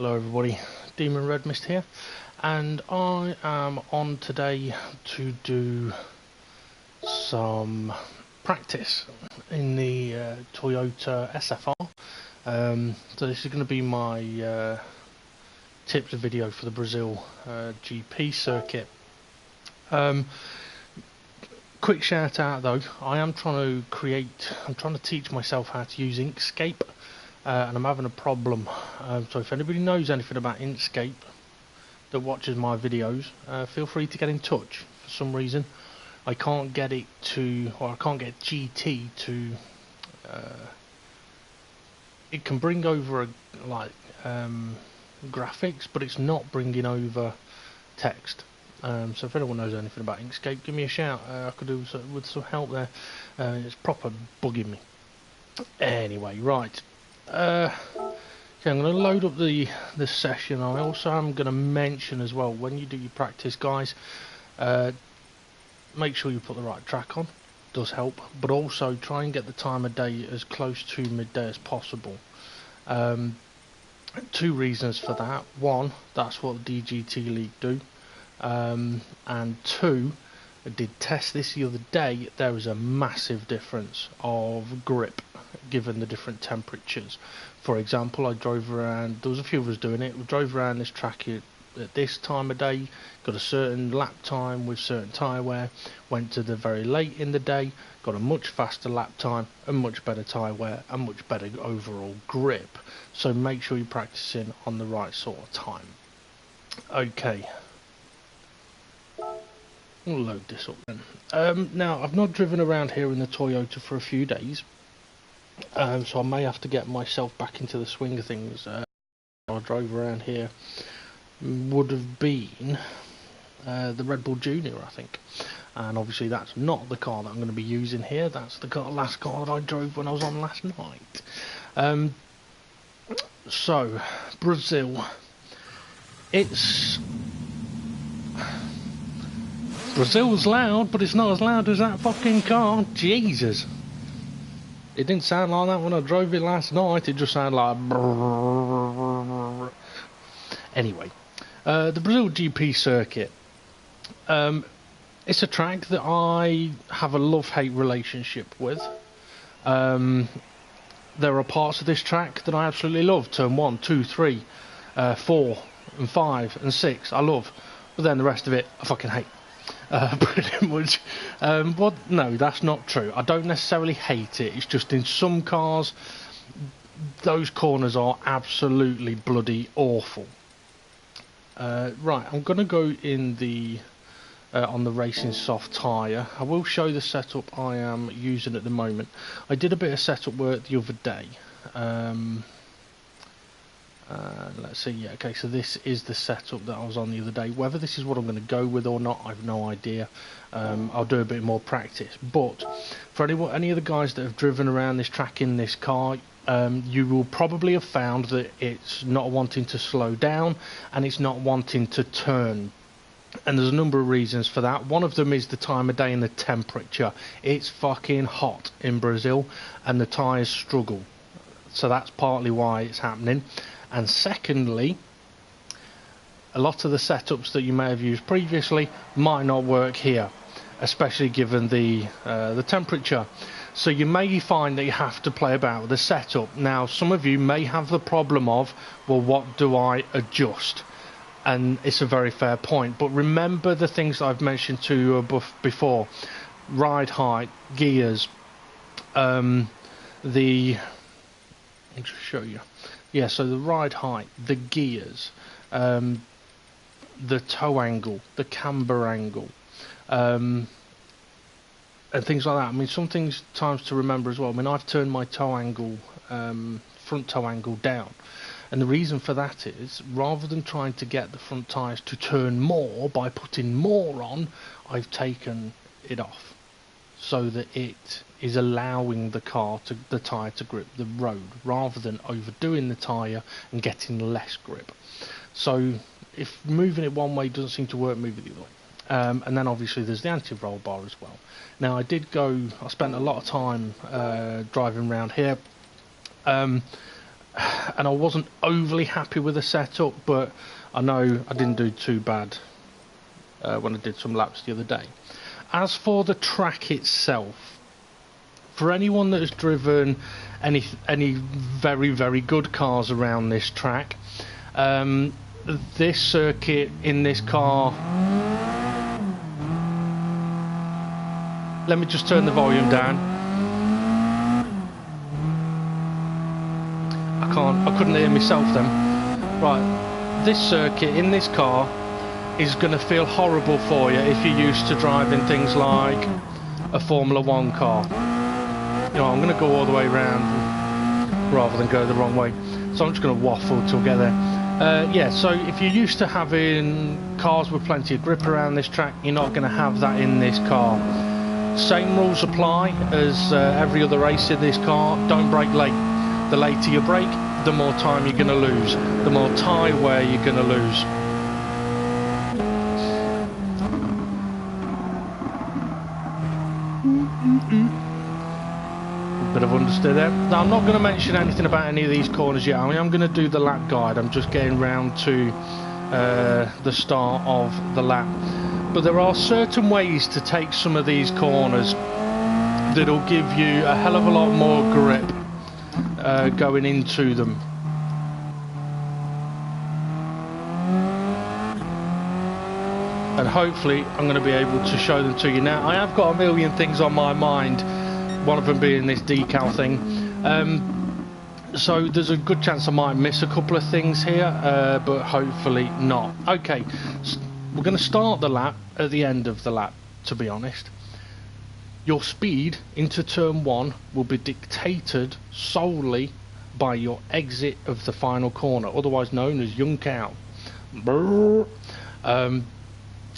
Hello everybody, Demon Red Mist here, and I am on today to do some practice in the Toyota SFR. So this is going to be my tips video for the Brazil GP circuit. Quick shout out though, I'm trying to teach myself how to use Inkscape. And I'm having a problem, so if anybody knows anything about Inkscape that watches my videos, feel free to get in touch. For some reason I can't get it to, or I can't get GT to, it can bring over graphics, but it's not bringing over text. So if anyone knows anything about Inkscape, give me a shout. I could do with some help there. It's proper bugging me. Anyway, right. Okay, I'm going to load up this session. I also am going to mention as well, when you do your practice, guys, make sure you put the right track on. Does help, but also try and get the time of day as close to midday as possible. Two reasons for that. One, that's what the DGT League do, and two, I did test this the other day. There is a massive difference of grip given the different temperatures. For example, I drove around, there was a few of us doing it, we drove around this track at this time of day, got a certain lap time with certain tyre wear, went to the very late in the day, got a much faster lap time and much better tyre wear and much better overall grip. So make sure you're practicing on the right sort of time. Okay, we'll load this up then. Now, I've not driven around here in the Toyota for a few days, so I may have to get myself back into the swing of things. I drove around here would have been the Red Bull Junior, I think, and obviously that's not the car that I'm going to be using here. That's the last car that I drove when I was on last night. So Brazil, Brazil's loud, but it's not as loud as that fucking car. Jesus. It didn't sound like that when I drove it last night. It just sounded like brrrr. Anyway, the Brazil GP circuit. It's a track that I have a love-hate relationship with. There are parts of this track that I absolutely love. Turn 1, 2, 3, 4 and 5 and 6 I love. But then the rest of it I fucking hate. Pretty much. But no, that's not true. I don't necessarily hate it. It's just in some cars, those corners are absolutely bloody awful. Right, I'm going to go in the on the racing soft tyre. I will show you the setup I am using at the moment. I did a bit of setup work the other day. Let's see, yeah, okay, so this is the setup that I was on the other day. Whether this is what I'm going to go with or not, I've no idea. I'll do a bit more practice. But for any of the guys that have driven around this track in this car, you will probably have found that it's not wanting to slow down and it's not wanting to turn. And there's a number of reasons for that. One of them is the time of day and the temperature. It's fucking hot in Brazil and the tyres struggle. So that's partly why it's happening. And secondly, a lot of the setups that you may have used previously might not work here, especially given the temperature. So you may find that you have to play about with the setup. Now, some of you may have the problem of, well, what do I adjust? And it's a very fair point. But remember the things that I've mentioned to you before: ride height, gears, I'll just show you. Yeah, so the ride height, the gears, the toe angle, the camber angle, and things like that. I mean, some things times to remember as well. I mean, I've turned my toe angle, front toe angle down, and the reason for that is, rather than trying to get the front tyres to turn more by putting more on, I've taken it off, so that it is allowing the tyre to grip the road, rather than overdoing the tyre and getting less grip. So if moving it one way doesn't seem to work, move it the other way. And then obviously there's the anti-roll bar as well. Now I spent a lot of time driving around here. and I wasn't overly happy with the setup, but I know I didn't do too bad when I did some laps the other day. As for the track itself, for anyone that has driven any very, very good cars around this track, this circuit in this car, let me just turn the volume down. I couldn't hear myself then. Right, this circuit in this car is going to feel horrible for you if you're used to driving things like a Formula 1 car. You know, I'm going to go all the way around rather than go the wrong way, so I'm just going to waffle till I get there. Yeah, so if you're used to having cars with plenty of grip around this track, you're not going to have that in this car. Same rules apply as every other race in this car. Don't brake late. The later you brake, the more time you're going to lose, the more tyre wear you're going to lose. Bit of understeer there. Now, I'm not going to mention anything about any of these corners yet. I mean, I'm going to do the lap guide. I'm just getting round to the start of the lap. But there are certain ways to take some of these corners that'll give you a hell of a lot more grip going into them. And hopefully I'm going to be able to show them to you. Now, I have got a million things on my mind, one of them being this decal thing. So there's a good chance I might miss a couple of things here, but hopefully not. Okay, we're going to start the lap at the end of the lap, to be honest. Your speed into turn 1 will be dictated solely by your exit of the final corner, otherwise known as young cow.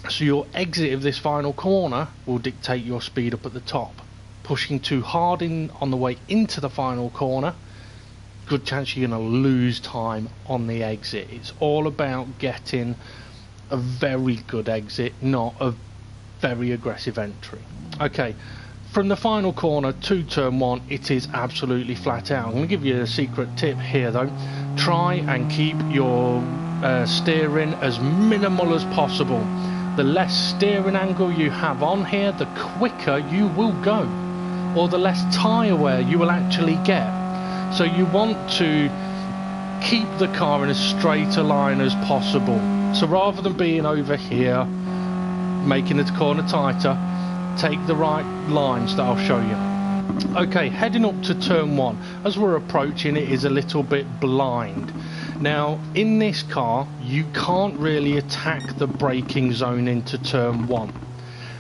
So your exit of this final corner will dictate your speed up at the top. Pushing too hard on the way into the final corner, good chance you're going to lose time on the exit. It's all about getting a very good exit, not a very aggressive entry. Okay, from the final corner to turn 1, it is absolutely flat out. I'm going to give you a secret tip here though. Try and keep your steering as minimal as possible. The less steering angle you have on here, the quicker you will go, or the less tyre wear you will actually get. So you want to keep the car in as straight a line as possible. So rather than being over here, making the corner tighter, take the right lines that I'll show you. Okay, heading up to turn 1. As we're approaching, it is a little bit blind. Now, in this car, you can't really attack the braking zone into turn 1.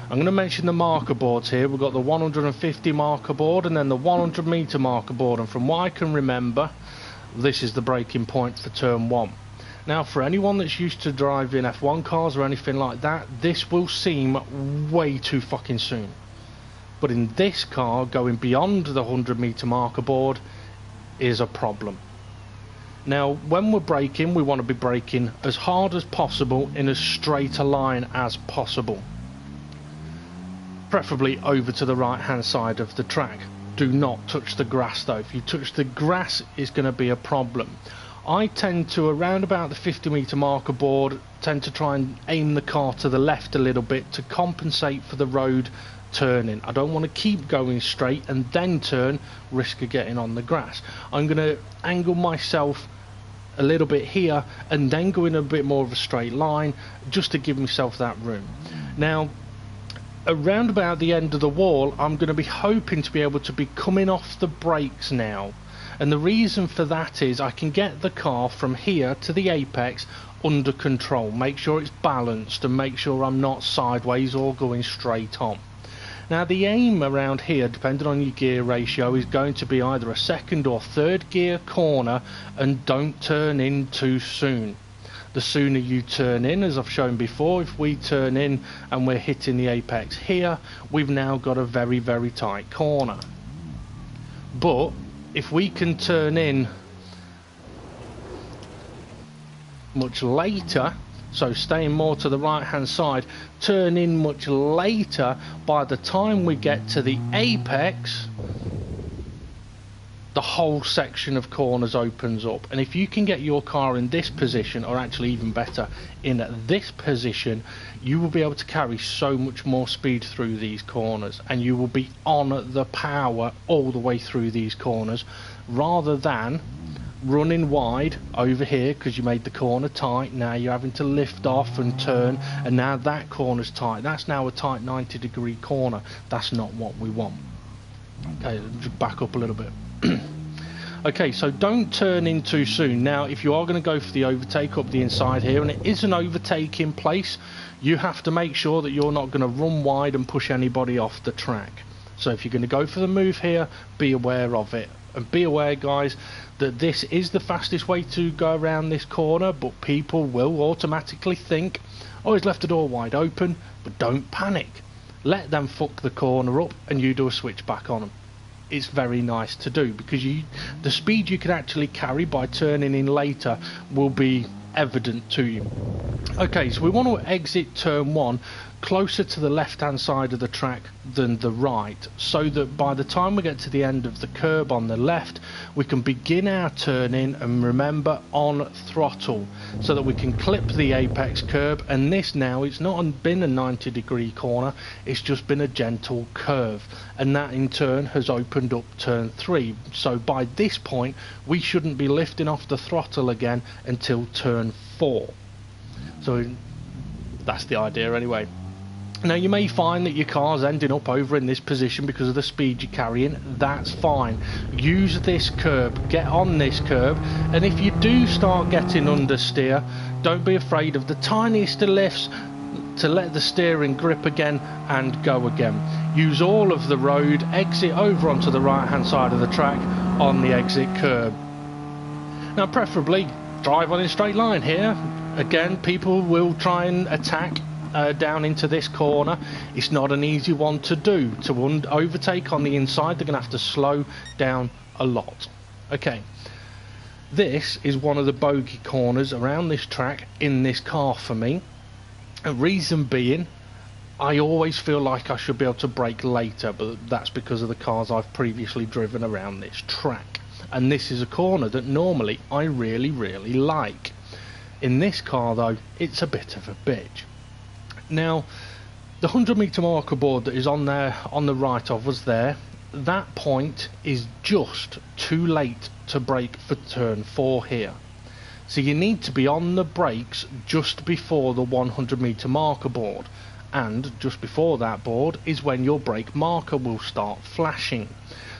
I'm going to mention the marker boards here. We've got the 150 marker board and then the 100 meter marker board, and from what I can remember, this is the braking point for turn 1. Now, for anyone that's used to driving F1 cars or anything like that, this will seem way too fucking soon. But in this car, going beyond the 100 meter marker board is a problem. Now, when we're braking, we want to be braking as hard as possible in as straight a line as possible. Preferably over to the right hand side of the track. Do not touch the grass though. If you touch the grass, it's going to be a problem. I tend to, around about the 50 meter marker board, tend to try and aim the car to the left a little bit to compensate for the road turning. I don't want to keep going straight and then turn, risk of getting on the grass. I'm going to angle myself a little bit here and then go in a bit more of a straight line just to give myself that room. Now, around about the end of the wall, I'm going to be hoping to be able to be coming off the brakes now. And the reason for that is I can get the car from here to the apex under control, make sure it's balanced and make sure I'm not sideways or going straight on. Now, the aim around here, depending on your gear ratio, is going to be either a second or third gear corner, and don't turn in too soon. The sooner you turn in, as I've shown before, if we turn in and we're hitting the apex here, we've now got a very, very tight corner. But if we can turn in much later, so staying more to the right hand side, turn in much later, by the time we get to the apex, the whole section of corners opens up. And if you can get your car in this position, or actually even better, in this position, you will be able to carry so much more speed through these corners, and you will be on the power all the way through these corners, rather than running wide over here because you made the corner tight. Now you're having to lift off and turn, and now that corner's tight. That's now a tight 90-degree corner. That's not what we want. Okay, just back up a little bit. Okay, so don't turn in too soon. Now, if you are going to go for the overtake up the inside here, and it is an overtake in place, you have to make sure that you're not going to run wide and push anybody off the track. So if you're going to go for the move here, be aware of it. And be aware, guys, that this is the fastest way to go around this corner, but people will automatically think, oh, he's left the door wide open. But don't panic. Let them fuck the corner up and you do a switch back on them. It's very nice to do, because the speed you can actually carry by turning in later will be evident to you. Okay, so we want to exit turn 1 closer to the left hand side of the track than the right, so that by the time we get to the end of the curb on the left, we can begin our turn in, and remember, on throttle, so that we can clip the apex curb. And this now, it's not been a 90-degree corner, it's just been a gentle curve, and that in turn has opened up turn 3. So by this point we shouldn't be lifting off the throttle again until turn 4. So that's the idea anyway. Now, you may find that your car's ending up over in this position because of the speed you're carrying. That's fine. Use this curb, get on this curb, and if you do start getting understeer, don't be afraid of the tiniest of lifts to let the steering grip again and go again. Use all of the road, exit over onto the right hand side of the track on the exit curb. Now, preferably drive on a straight line here. Again, people will try and attack down into this corner. It's not an easy one to do. To overtake on the inside, they're going to have to slow down a lot. Okay, this is one of the bogey corners around this track in this car for me. A reason being, I always feel like I should be able to brake later, but that's because of the cars I've previously driven around this track. And this is a corner that normally I really like. In this car though, it's a bit of a bitch. Now, the 100-metre marker board that is on there on the right of us there, that point is just too late to brake for turn 4 here. So you need to be on the brakes just before the 100-metre marker board, and just before that board is when your brake marker will start flashing.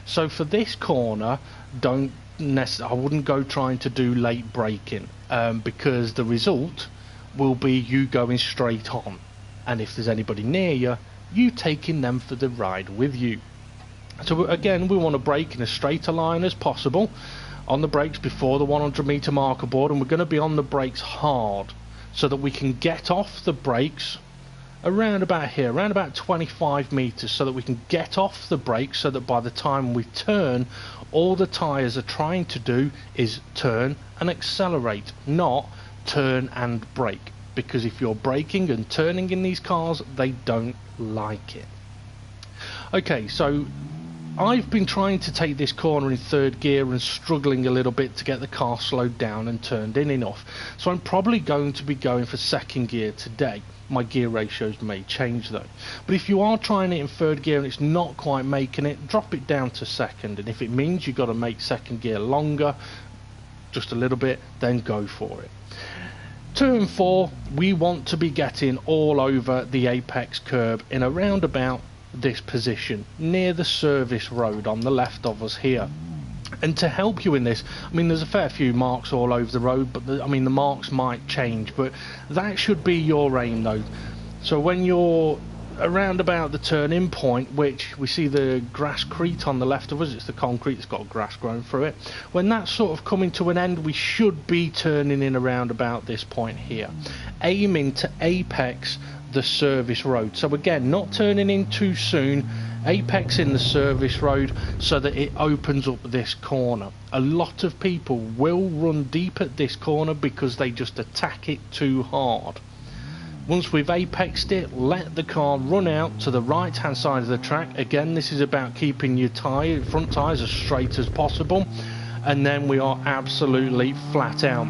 So for this corner, I wouldn't go trying to do late braking, because the result will be you going straight on, and if there's anybody near you, you taking them for the ride with you. So again, we want to brake in as straight a line as possible on the brakes before the 100-metre marker board, and we're going to be on the brakes hard so that we can get off the brakes around about here, around about 25 metres, so that we can get off the brakes, so that by the time we turn, all the tyres are trying to do is turn and accelerate, not turn and brake. Because if you're braking and turning in these cars, they don't like it. Okay, so I've been trying to take this corner in 3rd gear and struggling a little bit to get the car slowed down and turned in enough. So I'm probably going to be going for 2nd gear today. My gear ratios may change though. But if you are trying it in 3rd gear and it's not quite making it, drop it down to 2nd. And if it means you've got to make 2nd gear longer, just a little bit, then go for it. Turn 4, we want to be getting all over the apex curb in around about this position, near the service road on the left of us here. And to help you in this, I mean, there's a fair few marks all over the road, but the marks might change, but that should be your aim though. So when you're around about the turn-in point, which we see the grasscrete on the left of us, it's the concrete that's got grass growing through it, when that's sort of coming to an end, we should be turning in around about this point here, aiming to apex the service road. So again, not turning in too soon, apex in the service road so that it opens up this corner. A lot of people will run deep at this corner because they just attack it too hard. Once we've apexed it, let the car run out to the right hand side of the track. Again, this is about keeping your front tyres as straight as possible, and then we are absolutely flat out.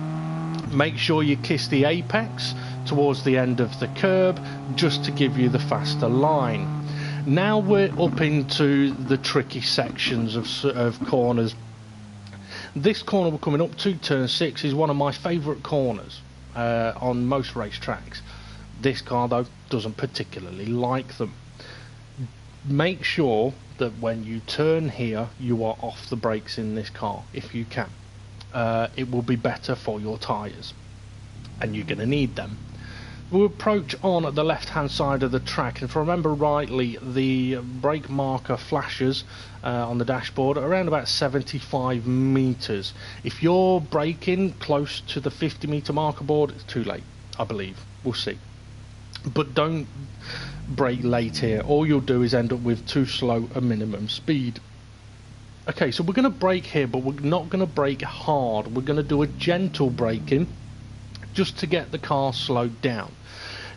Make sure you kiss the apex towards the end of the curb just to give you the faster line. Now we're up into the tricky sections of corners. This corner we're coming up to, turn 6, is one of my favourite corners on most racetracks. This car though doesn't particularly like them. Make sure that when you turn here you are off the brakes in this car if you can. It will be better for your tyres, and you're going to need them. We'll approach on the left hand side of the track, and if I remember rightly, the brake marker flashes on the dashboard at around about 75 metres. If you're braking close to the 50 metre marker board, it's too late, I believe. We'll see. But don't brake late here. All you'll do is end up with too slow a minimum speed. Okay, so we're going to brake here, but we're not going to brake hard. We're going to do a gentle braking just to get the car slowed down.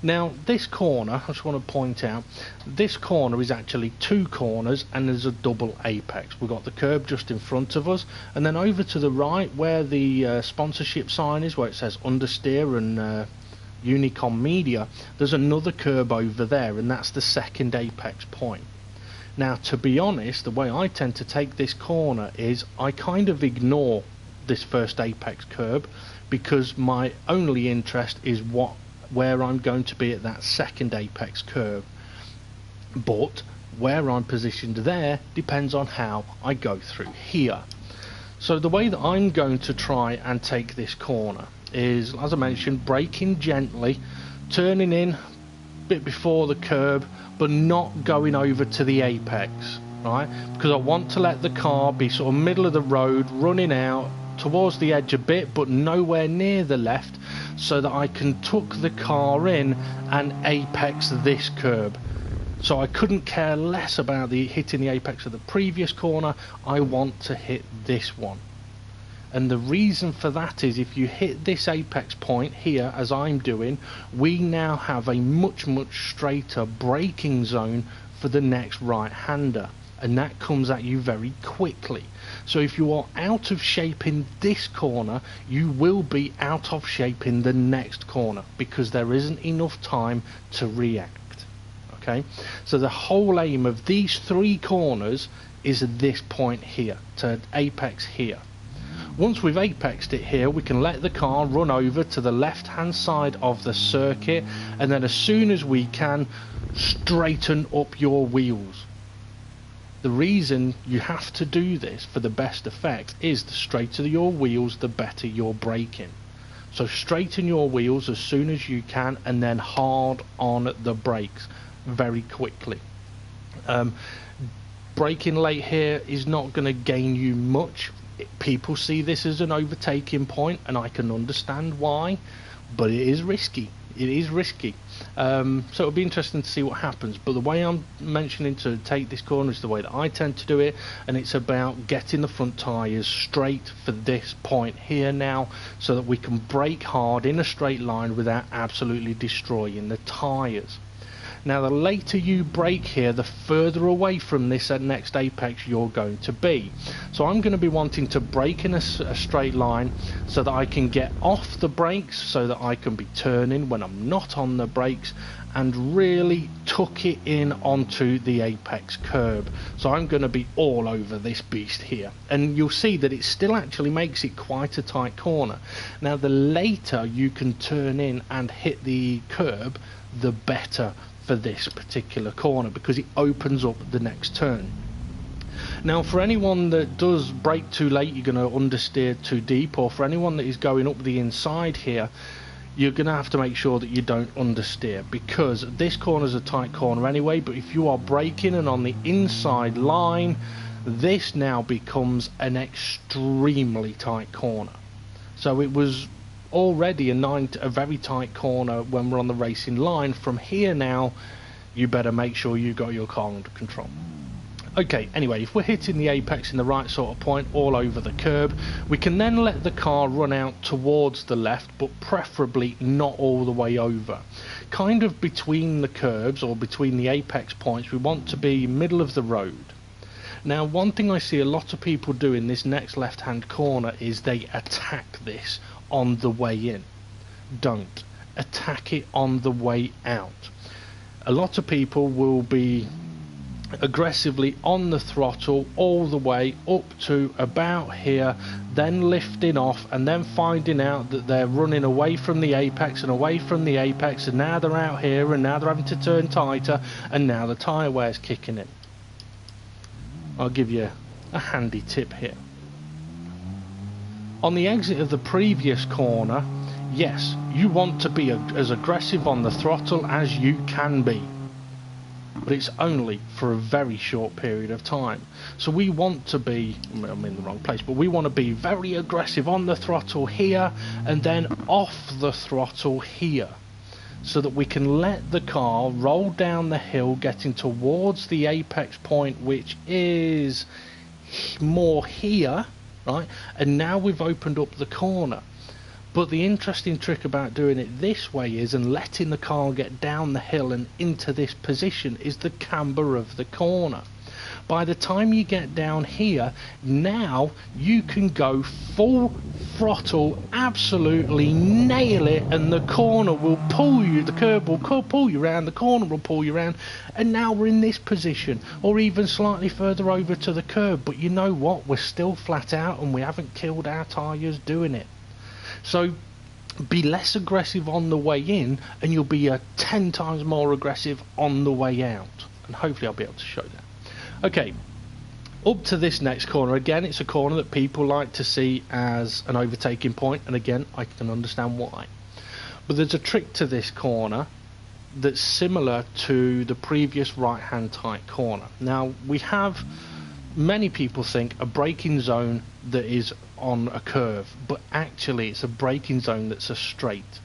Now this corner, I just want to point out, this corner is actually 2 corners and there's a double apex. We've got the curb just in front of us, and then over to the right where the sponsorship sign is, where it says Understeer and Unicom Media, there's another curb over there, and that's the second apex point. Now to be honest, the way I tend to take this corner is I kind of ignore this first apex curb, because my only interest is where I'm going to be at that second apex curb. But where I'm positioned there depends on how I go through here. So the way that I'm going to try and take this corner is, as I mentioned, braking gently, turning in a bit before the curb, but not going over to the apex, right? Because I want to let the car be sort of middle of the road, running out towards the edge a bit, but nowhere near the left, so that I can tuck the car in and apex this curb. So I couldn't care less about hitting the apex of the previous corner. I want to hit this one. And the reason for that is, if you hit this apex point here, as I'm doing, we now have a much straighter braking zone for the next right-hander, and that comes at you very quickly. So if you are out of shape in this corner, you will be out of shape in the next corner, because there isn't enough time to react. Okay, so the whole aim of these 3 corners is at this point here, to apex here. Once we've apexed it here, we can let the car run over to the left hand side of the circuit, and then as soon as we can, straighten up your wheels. The reason you have to do this for the best effect is the straighter your wheels, the better your braking. So straighten your wheels as soon as you can, and then hard on the brakes very quickly. Braking late here is not going to gain you much. People see this as an overtaking point, and I can understand why, but it is risky. It is risky. So it'll be interesting to see what happens. But the way I'm mentioning to take this corner is the way that I tend to do it, and it's about getting the front tyres straight for this point here now, so that we can brake hard in a straight line without absolutely destroying the tyres. Now the later you brake here, the further away from this next apex you're going to be. So I'm going to be wanting to brake in a straight line so that I can get off the brakes, so that I can be turning when I'm not on the brakes, and really tuck it in onto the apex curb. So I'm going to be all over this beast here, and you'll see that it still actually makes it quite a tight corner. Now the later you can turn in and hit the curb, the better for this particular corner, because it opens up the next turn. Now for anyone that does brake too late, you're going to understeer too deep, or for anyone that is going up the inside here, you're going to have to make sure that you don't understeer, because this corner is a tight corner anyway. But if you are braking and on the inside line, this now becomes an extremely tight corner. So it was already a very tight corner when we're on the racing line. From here now, you better make sure you got your car under control. Okay, anyway, if we're hitting the apex in the right sort of point all over the curb, we can then let the car run out towards the left, but preferably not all the way over, kind of between the curbs or between the apex points. We want to be middle of the road. Now, one thing I see a lot of people do in this next left-hand corner is they attack this on the way in. Don't. Attack it on the way out. A lot of people will be aggressively on the throttle all the way up to about here, then lifting off and then finding out that they're running away from the apex and away from the apex, and now they're out here and now they're having to turn tighter, and now the tyre wear's kicking in. I'll give you a handy tip here. On the exit of the previous corner, yes, you want to be as aggressive on the throttle as you can be, but it's only for a very short period of time. So we want to be, I'm in the wrong place, but we want to be very aggressive on the throttle here and then off the throttle here, so that we can let the car roll down the hill, getting towards the apex point, which is more here, right? And now we've opened up the corner. But the interesting trick about doing it this way is, and letting the car get down the hill and into this position, is the camber of the corner. By the time you get down here, now you can go full throttle, absolutely nail it, and the corner will pull you, the curb will pull you around, the corner will pull you around, and now we're in this position, or even slightly further over to the curb. But you know what? We're still flat out and we haven't killed our tyres doing it. So be less aggressive on the way in, and you'll be 10 times more aggressive on the way out. And hopefully I'll be able to show that. Okay, up to this next corner. Again, it's a corner that people like to see as an overtaking point, and again, I can understand why. But there's a trick to this corner that's similar to the previous right-hand tight corner. Now, we have, many people think, a braking zone that is on a curve, but actually it's a braking zone that's a straight.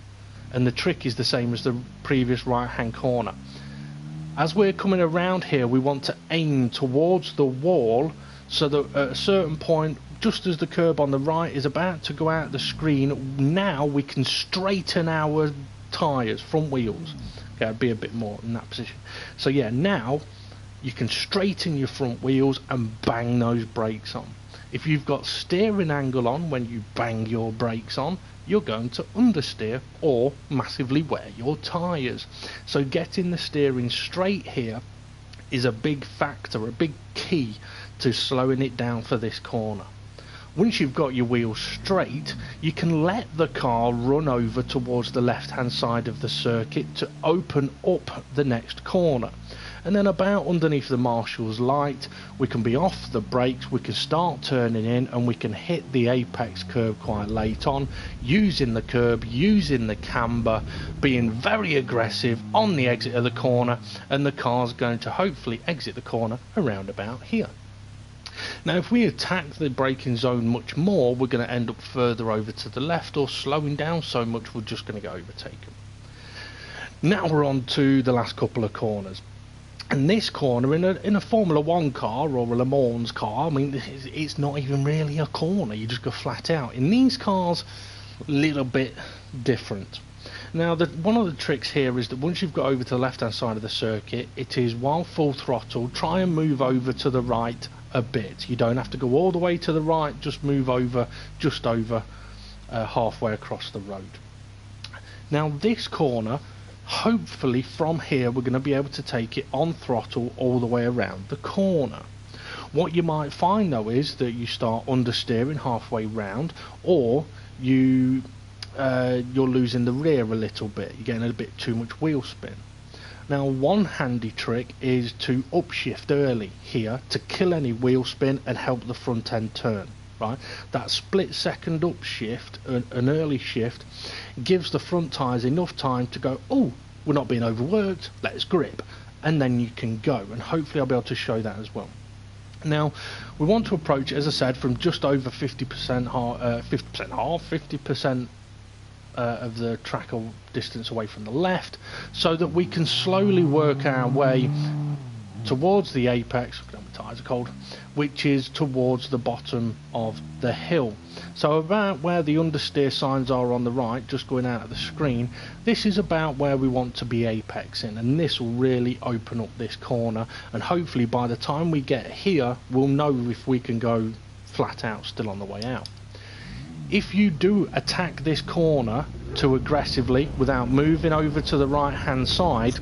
And the trick is the same as the previous right-hand corner. As we're coming around here, we want to aim towards the wall, so that at a certain point, just as the curb on the right is about to go out the screen, now we can straighten our tyres, front wheels. Okay, I'd be a bit more in that position. So yeah, now you can straighten your front wheels and bang those brakes on. If you've got steering angle on when you bang your brakes on, you're going to understeer or massively wear your tyres. So getting the steering straight here is a big factor, a big key to slowing it down for this corner. Once you've got your wheels straight, you can let the car run over towards the left hand side of the circuit to open up the next corner. And then about underneath the marshal's light, we can be off the brakes, we can start turning in, and we can hit the apex curb quite late on, using the curb, using the camber, being very aggressive on the exit of the corner, and the car's going to hopefully exit the corner around about here. Now, if we attack the braking zone much more, we're going to end up further over to the left, or slowing down so much we're just going to get overtaken. Now we're on to the last couple of corners. And this corner, in a Formula 1 car or a Le Mans car, I mean, it's not even really a corner, you just go flat out. In these cars, a little bit different. Now, one of the tricks here is that once you've got over to the left-hand side of the circuit, it is, while full throttle, try and move over to the right a bit. You don't have to go all the way to the right, just move over, just over halfway across the road. Now, this corner, hopefully from here we're going to be able to take it on throttle all the way around the corner. What you might find though is that you start understeering halfway round, or you're losing the rear a little bit, you're getting a bit too much wheel spin. Now, one handy trick is to upshift early here to kill any wheel spin and help the front end turn. Right, that split second upshift, an early shift, gives the front tyres enough time to go, oh, we're not being overworked, let's grip, and then you can go, and hopefully I'll be able to show that as well. Now, we want to approach it, as I said, from just over 50% of the track or distance away from the left, so that we can slowly work our way towards the apex, my tyres are cold, which is towards the bottom of the hill. So about where the understeer signs are on the right, just going out of the screen, this is about where we want to be apexing, and this will really open up this corner, and hopefully by the time we get here we'll know if we can go flat out still on the way out. If you do attack this corner too aggressively without moving over to the right hand side,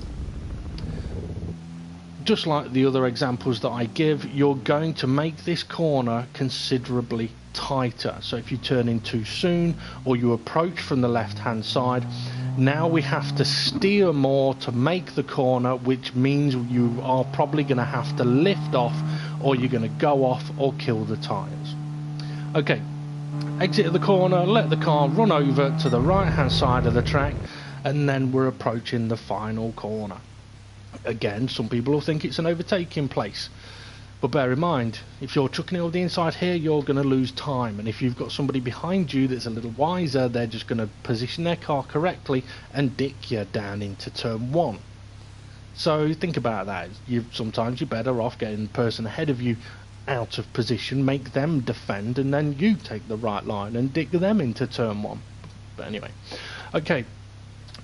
just like the other examples that I give, you're going to make this corner considerably tighter. So if you turn in too soon or you approach from the left hand side, now we have to steer more to make the corner, which means you are probably going to have to lift off, or you're going to go off or kill the tyres. Okay, exit the corner, let the car run over to the right hand side of the track, and then we're approaching the final corner. Again, some people will think it's an overtaking place, but bear in mind, if you're chucking it over the inside here, you're going to lose time, and if you've got somebody behind you that's a little wiser, they're just going to position their car correctly and dick you down into turn 1. So think about that. Sometimes you're better off getting the person ahead of you out of position, make them defend, and then you take the right line and dick them into turn 1. But anyway, okay.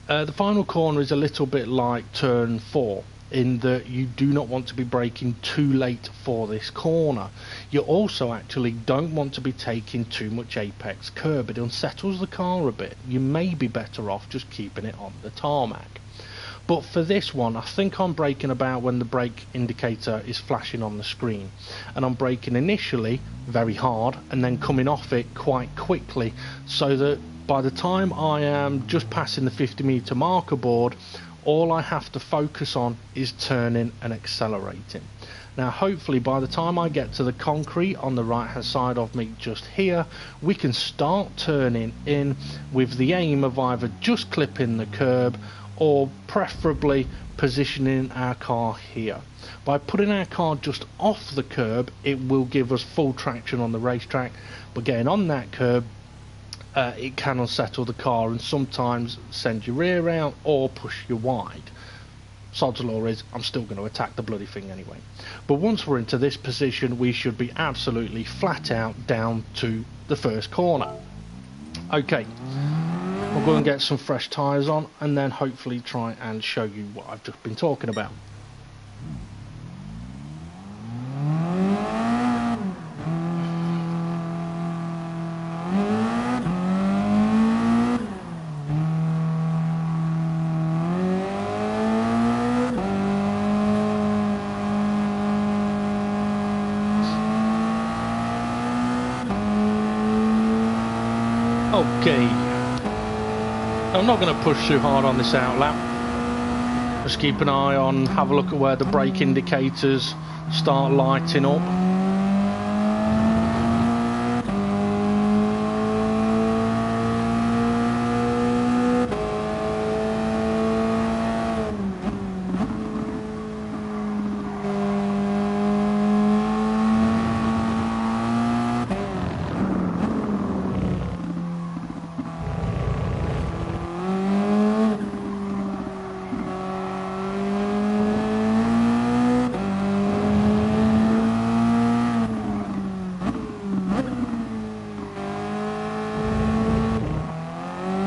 The final corner is a little bit like turn 4, in that you do not want to be braking too late for this corner. You also actually don't want to be taking too much apex curb. It unsettles the car a bit. You may be better off just keeping it on the tarmac. But for this one, I think I'm braking about when the brake indicator is flashing on the screen, and I'm braking initially very hard and then coming off it quite quickly, so that by the time I am just passing the 50-meter marker board, all I have to focus on is turning and accelerating. Now hopefully by the time I get to the concrete on the right hand side of me just here, we can start turning in with the aim of either just clipping the curb or preferably positioning our car here. By putting our car just off the curb, it will give us full traction on the racetrack, but getting on that curb, it can unsettle the car and sometimes send your rear out or push you wide. Sod's law is, I'm still going to attack the bloody thing anyway. But once we're into this position, we should be absolutely flat out down to the first corner. Okay, we'll go and get some fresh tyres on, and then hopefully try and show you what I've just been talking about. Okay, I'm not going to push too hard on this outlap. Just keep an eye on, have a look at where the brake indicators start lighting up.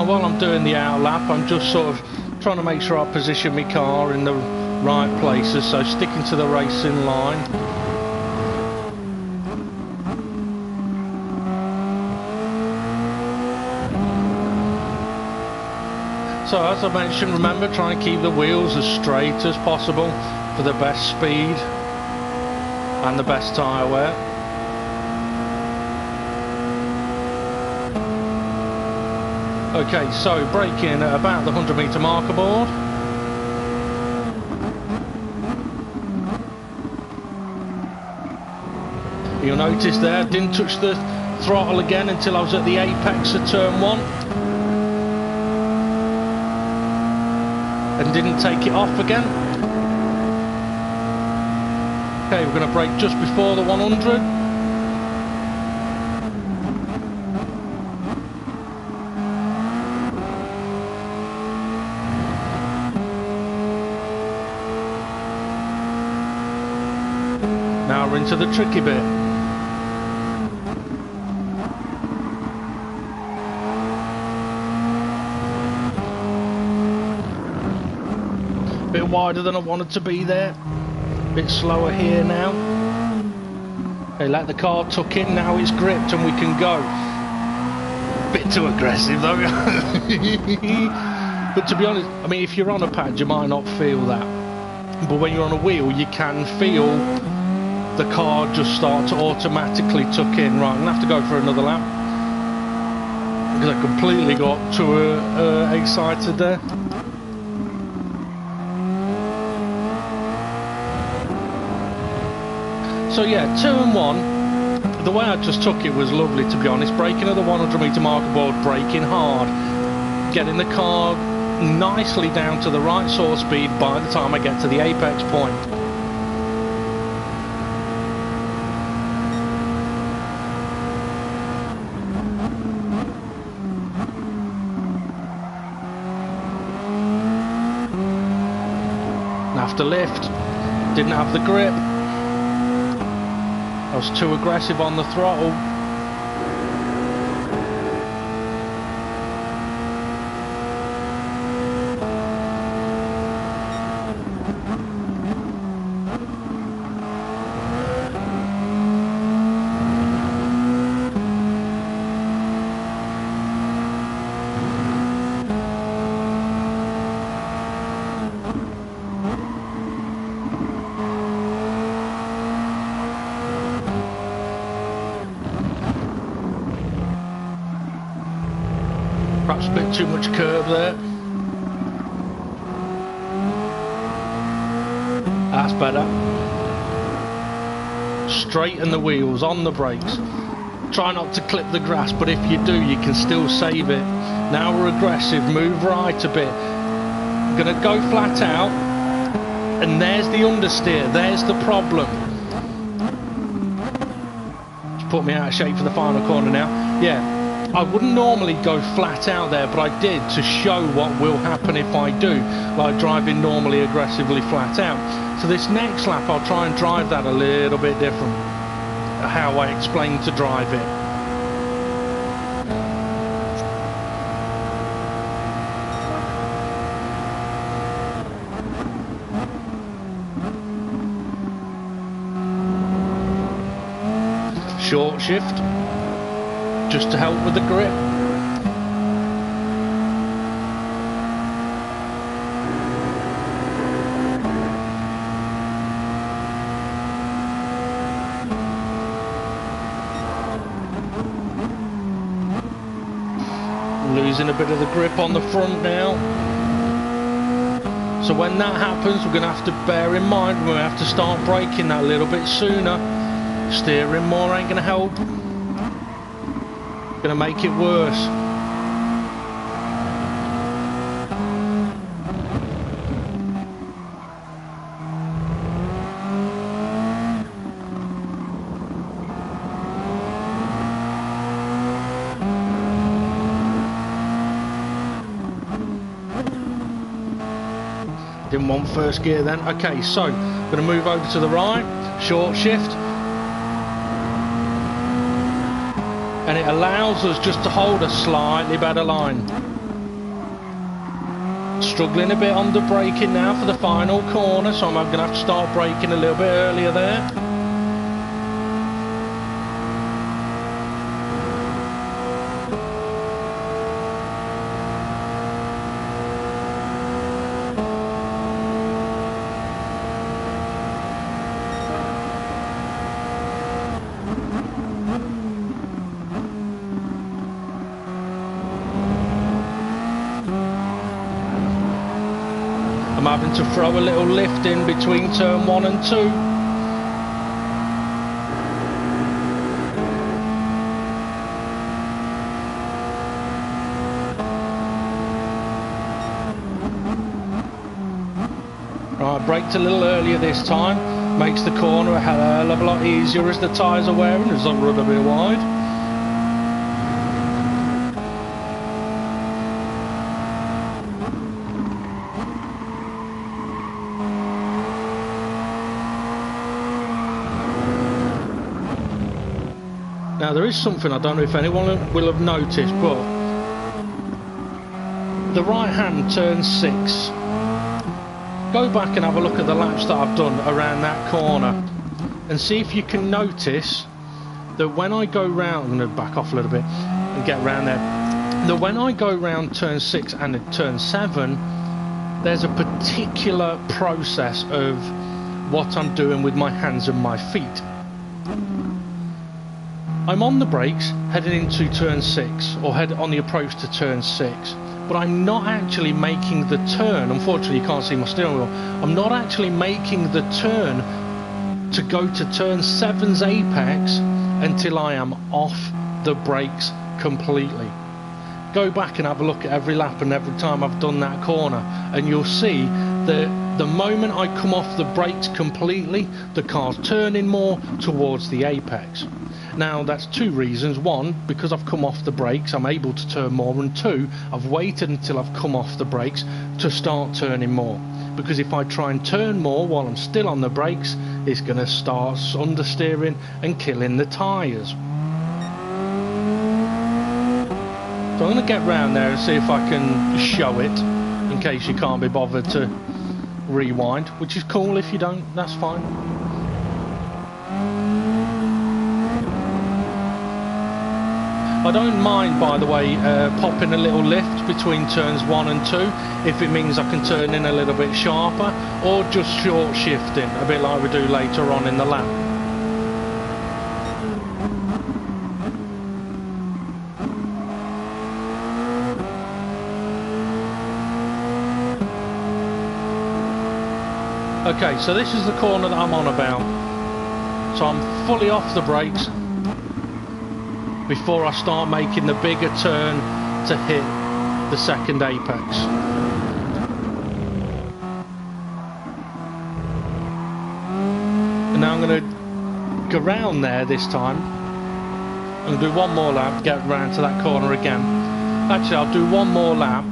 While I'm doing the outlap, I'm just sort of trying to make sure I position my car in the right places, so sticking to the racing line. So as I mentioned, remember, try and keep the wheels as straight as possible for the best speed and the best tyre wear. Okay, so braking at about the 100-meter marker board. You'll notice there, didn't touch the throttle again until I was at the apex of turn 1. And didn't take it off again. Okay, we're going to brake just before the 100. into the tricky bit. Bit wider than I wanted to be there. Bit slower here now. They let the car tuck in, now it's gripped and we can go. Bit too aggressive though. But to be honest, I mean, if you're on a pad you might not feel that. But when you're on a wheel you can feel the car just start to automatically tuck in. Right, I'm going to have to go for another lap. Because I completely got too excited there. So yeah, turn one, the way I just took it was lovely to be honest. Braking at the 100 metre marker board, braking hard, getting the car nicely down to the right sort of speed by the time I get to the apex point. After lift, didn't have the grip. I was too aggressive on the throttle. Perhaps a bit too much curve there. That's better. Straighten the wheels, on the brakes. Try not to clip the grass, but if you do, you can still save it. Now we're aggressive, move right a bit. Gonna go flat out, and there's the understeer, there's the problem. Just put me out of shape for the final corner now. Yeah. I wouldn't normally go flat out there, but I did to show what will happen if I do, like driving normally aggressively flat out. So this next lap I'll try and drive that a little bit different, how I explained to drive it. Short shift, just to help with the grip. Losing a bit of the grip on the front now. So when that happens, we're going to have to bear in mind we have to start braking that a little bit sooner. Steering more ain't going to help. Going to make it worse. Didn't want first gear then. Okay, so going to move over to the right, short shift. And it allows us just to hold a slightly better line. Struggling a bit under braking now for the final corner, so I'm going to have to start braking a little bit earlier there. I'm having to throw a little lift in between turn 1 and 2. Right, braked a little earlier this time. Makes the corner a hell of a lot easier as the tyres are wearing, as I run a bit wide. is something I don't know if anyone will have noticed, but the right hand turn 6. Go back and have a look at the laps that I've done around that corner and see if you can notice that when I go round, I'm going to back off a little bit and get round there, that when I go round turn 6 and turn 7, there's a particular process of what I'm doing with my hands and my feet. I'm on the brakes heading into turn 6, or head on the approach to turn 6, but I'm not actually making the turn. Unfortunately, you can't see my steering wheel. I'm not actually making the turn to go to turn 7's apex until I am off the brakes completely. Go back and have a look at every lap and every time I've done that corner, and you'll see that the moment I come off the brakes completely, the car's turning more towards the apex. Now that's 2 reasons. 1, because I've come off the brakes, I'm able to turn more, and 2, I've waited until I've come off the brakes to start turning more. Because if I try and turn more while I'm still on the brakes, it's going to start understeering and killing the tyres. So I'm going to get round there and see if I can show it, in case you can't be bothered to rewind, which is cool. If you don't, that's fine. I don't mind, by the way, popping a little lift between turns 1 and 2 if it means I can turn in a little bit sharper, or just short shifting, a bit like we do later on in the lap. Okay, so this is the corner that I'm on about. So I'm fully off the brakes before I start making the bigger turn to hit the second apex. And now I'm going to go round there this time. I'm going to do one more lap, get round to that corner again. Actually, I'll do one more lap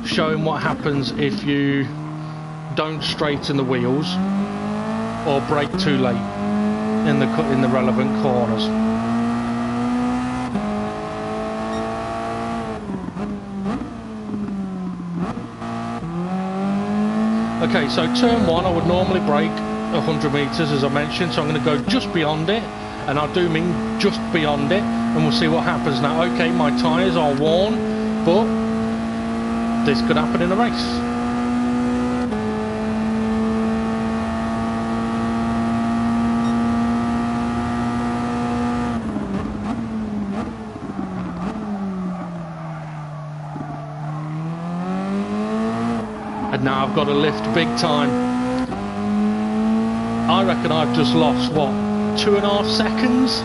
showing what happens if you don't straighten the wheels or brake too late in the relevant corners. Okay, so turn 1 I would normally brake 100 metres as I mentioned, so I'm going to go just beyond it, and I do mean just beyond it, and we'll see what happens now. Okay, my tyres are worn, but this could happen in a race. And now I've got to lift big time. I reckon I've just lost, what, 2.5 seconds?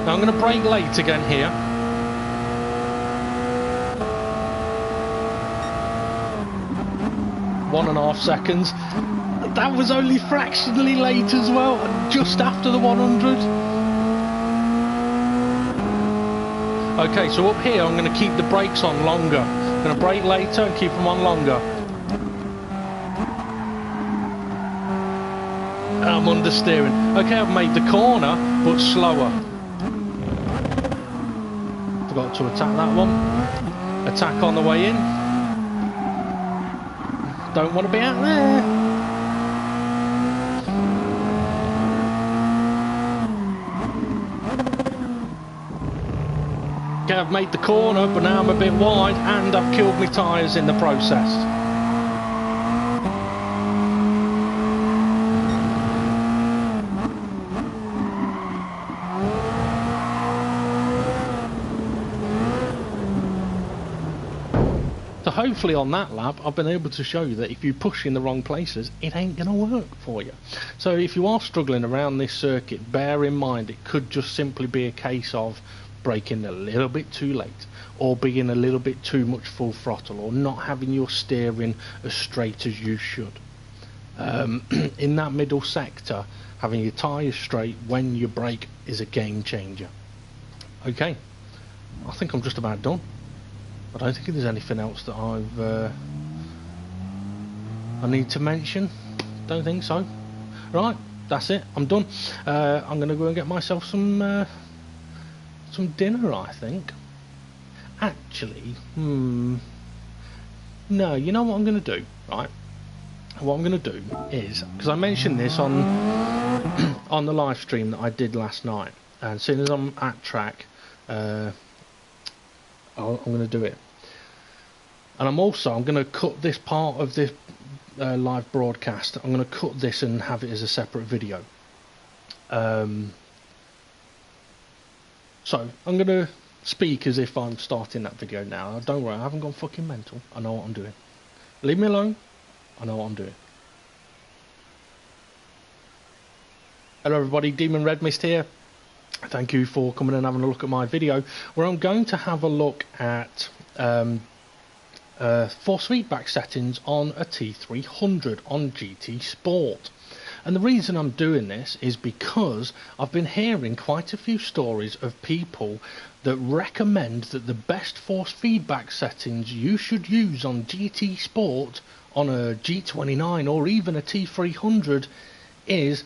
Now I'm going to brake late again here. One and a half seconds. That was only fractionally late as well, and just after the 100. Okay, so up here I'm going to keep the brakes on longer. I'm going to brake later and keep them on longer. I'm understeering. Okay, I've made the corner, but slower. Forgot to attack that one. Attack on the way in. Don't want to be out there. Okay, I've made the corner, but now I'm a bit wide, and I've killed my tyres in the process. So hopefully on that lap I've been able to show you that if you push in the wrong places, it ain't going to work for you. So if you are struggling around this circuit, bear in mind it could just simply be a case of braking a little bit too late, or being a little bit too much full throttle, or not having your steering as straight as you should. In that middle sector, having your tyres straight when you brake is a game changer. Okay, I think I'm just about done. I don't think there's anything else that I need to mention. Don't think so. Right, that's it. I'm done. I'm going to go and get myself some dinner, I think. Actually, no, you know what I'm going to do, right? What I'm going to do is, because I mentioned this on on the live stream that I did last night, and as soon as I'm at track, I'm going to do it. And I'm going to cut this part of this live broadcast. I'm going to cut this and have it as a separate video. So I'm going to speak as if I'm starting that video now. Don't worry, I haven't gone fucking mental. I know what I'm doing. Leave me alone. I know what I'm doing. Hello everybody, Demon Red Mist here. Thank you for coming and having a look at my video, where I'm going to have a look at force feedback settings on a T300 on GT Sport. And the reason I'm doing this is because I've been hearing quite a few stories of people that recommend that the best force feedback settings you should use on GT Sport, on a G29 or even a T300, is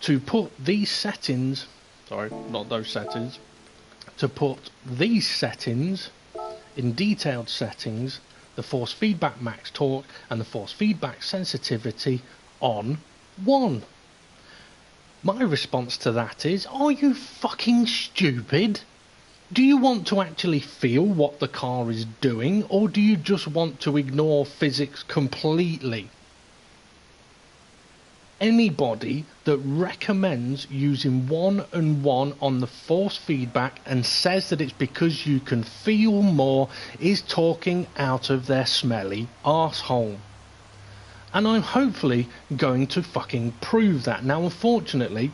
to put these settings, sorry, not those settings, to put these settings in detailed settings, the force feedback max torque and the force feedback sensitivity on 1. My response to that is, are you fucking stupid? Do you want to actually feel what the car is doing, or do you just want to ignore physics completely? Anybody that recommends using 1 and 1 on the force feedback and says that it's because you can feel more is talking out of their smelly arsehole. And I'm hopefully going to fucking prove that. Now, unfortunately,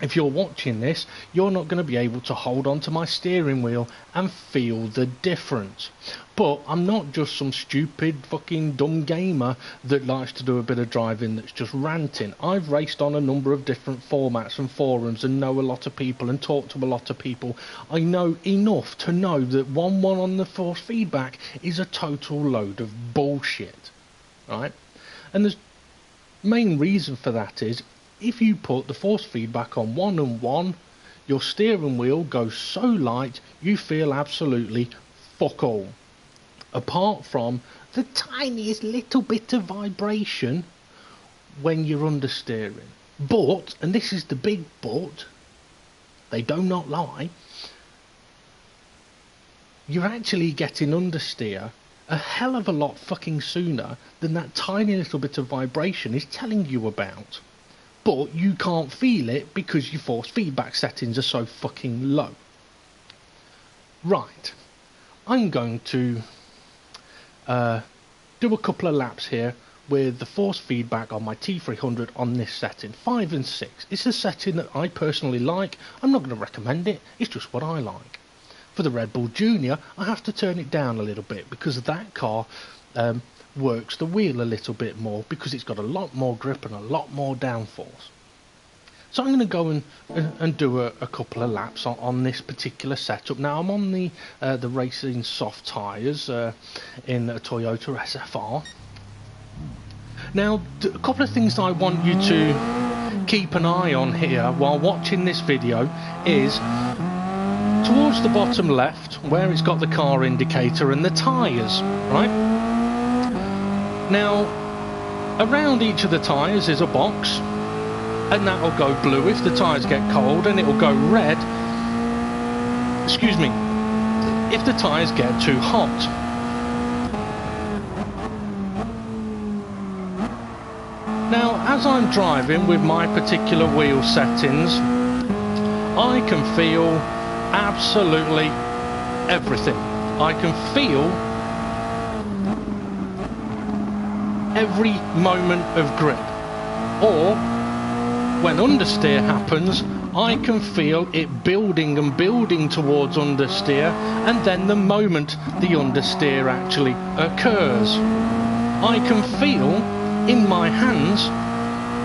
if you're watching this, you're not going to be able to hold on to my steering wheel and feel the difference. But I'm not just some stupid fucking dumb gamer that likes to do a bit of driving that's just ranting. I've raced on a number of different formats and forums and know a lot of people and talk to a lot of people. I know enough to know that 1-1 on the force feedback is a total load of bullshit, right? And the main reason for that is, if you put the force feedback on 1 and 1, your steering wheel goes so light you feel absolutely fuck all. Apart from the tiniest little bit of vibration when you're understeering. But, and this is the big but, they do not lie, you're actually getting understeer a hell of a lot fucking sooner than that tiny little bit of vibration is telling you about. But you can't feel it because your force feedback settings are so fucking low. Right, I'm going to do a couple of laps here with the force feedback on my T300 on this setting, 5 and 6. It's a setting that I personally like. I'm not going to recommend it, it's just what I like. For the Red Bull Junior, I have to turn it down a little bit because that car works the wheel a little bit more because it's got a lot more grip and a lot more downforce. So I'm going to go and do a couple of laps on this particular setup. Now I'm on the racing soft tyres in a Toyota SFR. Now a couple of things I want you to keep an eye on here while watching this video is towards the bottom left where it's got the car indicator and the tyres, right? Now around each of the tyres is a box, and that will go blue if the tyres get cold, and it will go red, excuse me, if the tyres get too hot. Now as I'm driving with my particular wheel settings, I can feel absolutely everything. I can feel every moment of grip, or when understeer happens, I can feel it building and building towards understeer, and then the moment the understeer actually occurs, I can feel in my hands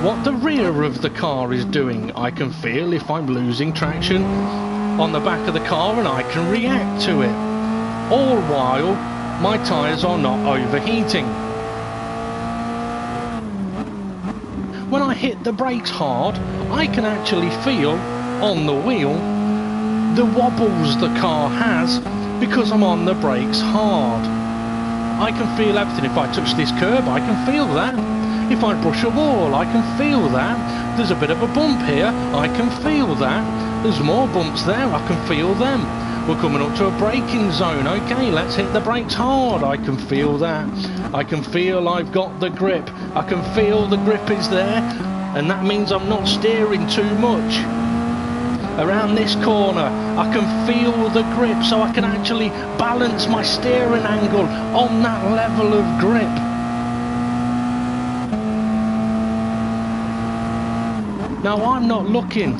what the rear of the car is doing. I can feel if I'm losing traction on the back of the car, and I can react to it, all while my tyres are not overheating. when I hit the brakes hard, I can actually feel on the wheel the wobbles the car has because I'm on the brakes hard. I can feel everything. If I touch this curb, I can feel that. If I brush a wall, I can feel that. There's a bit of a bump here, I can feel that. There's more bumps there, I can feel them. We're coming up to a braking zone. Okay, let's hit the brakes hard. I can feel that. I can feel I've got the grip. I can feel the grip is there, and that means I'm not steering too much. Around this corner, I can feel the grip, so I can actually balance my steering angle on that level of grip. Now, I'm not looking.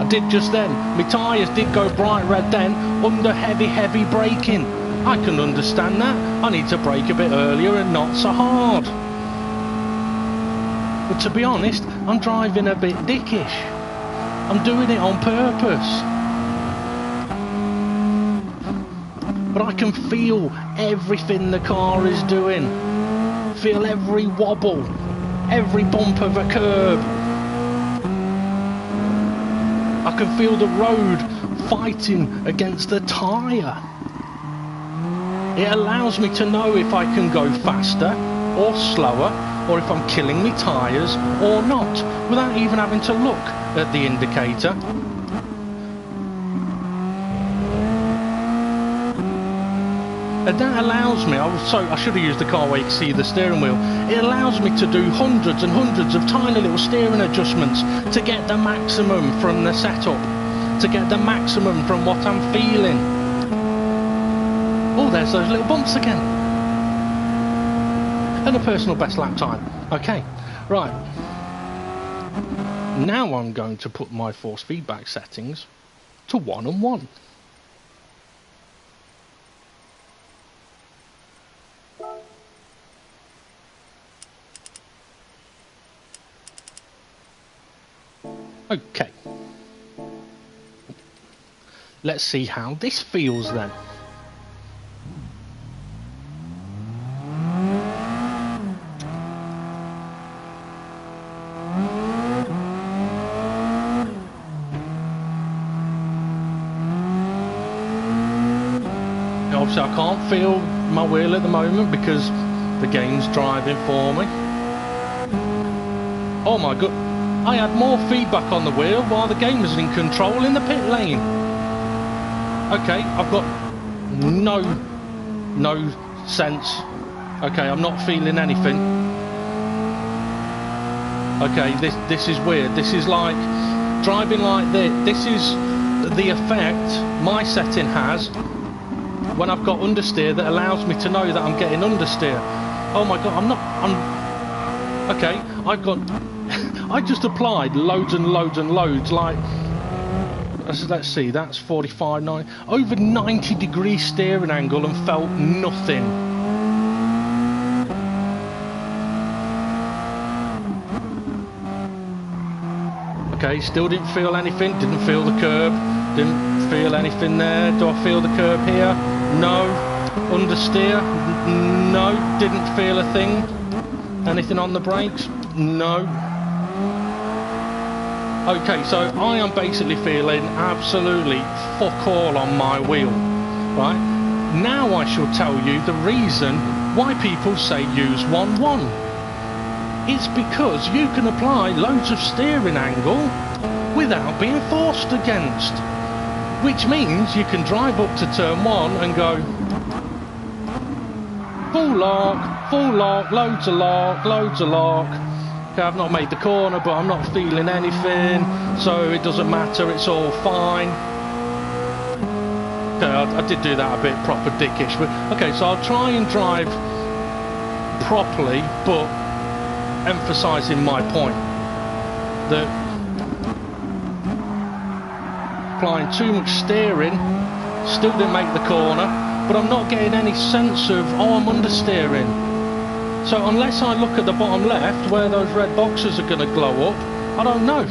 I did just then. My tyres did go bright red then, under heavy braking. I can understand that. I need to brake a bit earlier and not so hard. But to be honest, I'm driving a bit dickish. I'm doing it on purpose. But I can feel everything the car is doing. Feel every wobble, every bump of a curb. I can feel the road fighting against the tyre. It allows me to know if I can go faster or slower, or if I'm killing my tyres or not, without even having to look at the indicator. And that allows me, I should have used the car where you can see the steering wheel. It allows me to do hundreds and hundreds of tiny little steering adjustments to get the maximum from the setup, to get the maximum from what I'm feeling. Oh, there's those little bumps again. And a personal best lap time. Okay, right. Now I'm going to put my force feedback settings to 1 and 1. Okay. Let's see how this feels then. Obviously I can't feel my wheel at the moment because the game's driving for me. Oh my god, I had more feedback on the wheel while the game was in control in the pit lane. Okay, I've got no sense. Okay, I'm not feeling anything. Okay, this is weird. This is like driving like this. This is the effect my setting has when I've got understeer that allows me to know that I'm getting understeer. Oh my god, okay, I just applied loads and loads and loads, like, let's see, that's 45, 9, over 90-degree steering angle and felt nothing. Okay, still didn't feel anything, didn't feel the curb, didn't feel anything there. Do I feel the curb here? No. Understeer? No. Didn't feel a thing. Anything on the brakes? No. Okay, so I am basically feeling absolutely fuck all on my wheel, right? Now I shall tell you the reason why people say use 1-1. It's because you can apply loads of steering angle without being forced against. Which means you can drive up to turn 1 and go full lock, loads of lock, loads of lock. Okay, I've not made the corner, but I'm not feeling anything, so it doesn't matter, it's all fine. Okay, I did do that a bit proper dickish, but okay, so I'll try and drive properly, but emphasising my point that applying too much steering, still didn't make the corner, but I'm not getting any sense of, oh, I'm understeering. So unless I look at the bottom left where those red boxes are going to glow up, I don't know.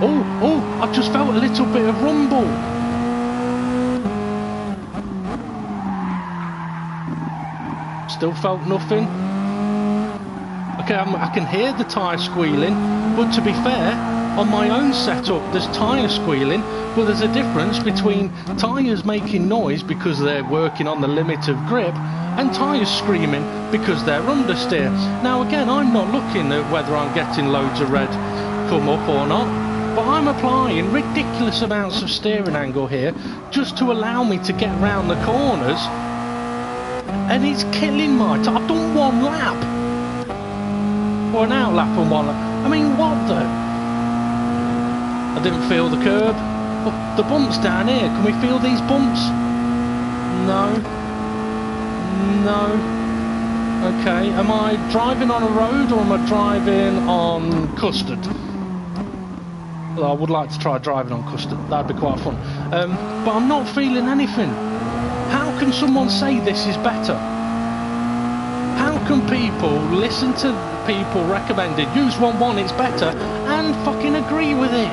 Oh, I've just felt a little bit of rumble. Still felt nothing. I can hear the tyre squealing, but to be fair, on my own setup there's tyre squealing, but there's a difference between tyres making noise because they're working on the limit of grip and tyres screaming because they're understeer. Now again, I'm not looking at whether I'm getting loads of red come up or not, but I'm applying ridiculous amounts of steering angle here just to allow me to get round the corners, and it's killing my tyre. I've done one lap, or an out lap and one lap. I mean, what the? I didn't feel the curb. Oh, the bumps down here, can we feel these bumps? No. No. Okay, am I driving on a road or am I driving on custard? Well, I would like to try driving on custard, that'd be quite fun. But I'm not feeling anything. How can someone say this is better? How can people listen to people recommended use 1.1, it's better, and fucking agree with it?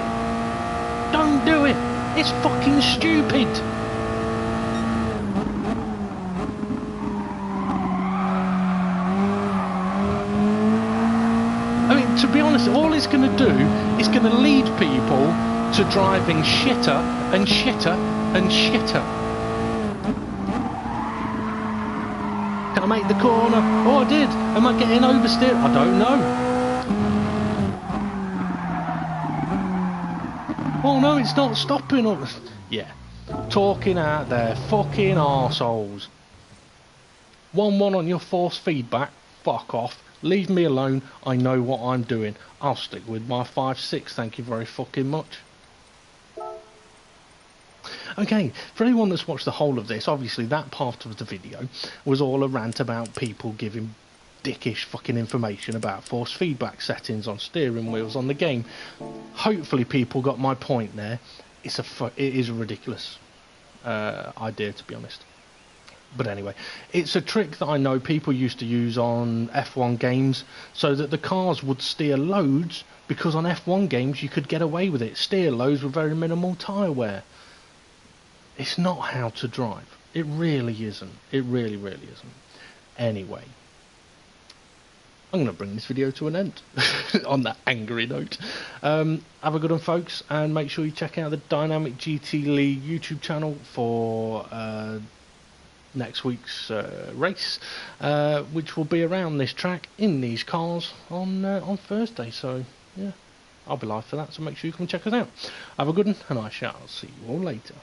Don't do it. It's fucking stupid. I mean, to be honest, all it's going to do is going to lead people to driving shitter and shitter and shitter. Can I make the corner? Oh, I did. Am I getting oversteered? I don't know. Oh no, it's not stopping. Yeah, talking out there, fucking arseholes. 1.1 on your force feedback. Fuck off. Leave me alone. I know what I'm doing. I'll stick with my 5.6. Thank you very fucking much. Okay, for anyone that's watched the whole of this, obviously that part of the video was all a rant about people giving dickish fucking information about force feedback settings on steering wheels on the game. Hopefully people got my point there. It is a ridiculous idea, to be honest. But anyway, it's a trick that I know people used to use on F1 games so that the cars would steer loads, because on F1 games you could get away with it. Steer loads with very minimal tyre wear. It's not how to drive. It really isn't. It really, really isn't. Anyway, I'm going to bring this video to an end on that angry note. Have a good one, folks, and make sure you check out the Dynamic GT League YouTube channel for next week's race, which will be around this track in these cars on Thursday. So yeah, I'll be live for that, so make sure you come and check us out. Have a good one, and I shall see you all later.